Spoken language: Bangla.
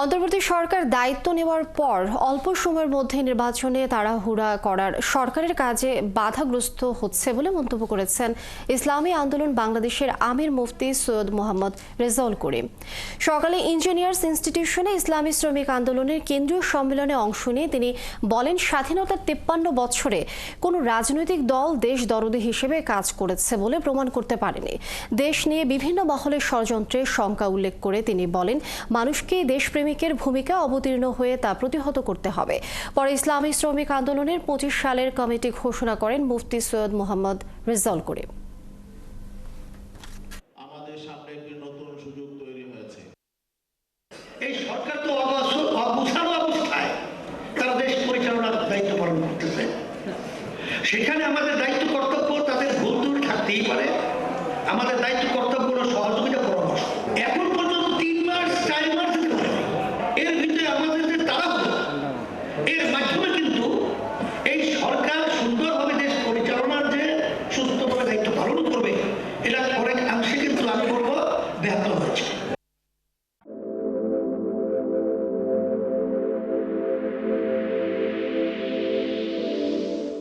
অন্তর্বর্তী সরকার দায়িত্ব নেওয়ার পর অল্প সময়ের মধ্যে নির্বাচনে তাড়াহুড়া করার সরকারের কাজে বাধাগ্রস্ত হচ্ছে বলে মন্তব্য করেছেন ইসলামী আন্দোলন বাংলাদেশের আমির মুফতি সৈয়দ মোহাম্মদ রেজাউল করিম। সকালে ইঞ্জিনিয়ার্স ইনস্টিটিউশনে ইসলামী শ্রমিক আন্দোলনের কেন্দ্রীয় সম্মেলনে অংশ নিয়ে তিনি বলেন, স্বাধীনতার 53 বছরে কোনো রাজনৈতিক দল দেশ দরদি হিসেবে কাজ করেছে বলে প্রমাণ করতে পারেনি। দেশ নিয়ে বিভিন্ন মহলের ষড়যন্ত্রের শঙ্কা উল্লেখ করে তিনি বলেন, মানুষকে দেশপ্রেমিকের ভূমিকা অবতীর্ণ হয়ে তা প্রতিহত করতে হবে। পরে ইসলামী শ্রমিক আন্দোলনের 25 সালের কমিটি ঘোষণা করেন মুফতি সৈয়দ মোহাম্মদ রেজাউল করিম। আমাদের সামনে একটি নতুন সুযোগ তৈরি হয়েছে। এই সরকার তো অবসান অবস্থায় তারা দেশ পরিচালনার দায়িত্ব পালন করতেছে। সেখানে আমাদের দায়িত্ব কর্তব্য, তাদের ভুল ত্রুটি থাকতেই পারে, আমাদের দায়িত্ব কর্তব্য হলো সহযোগিতা পরামর্শ। এখন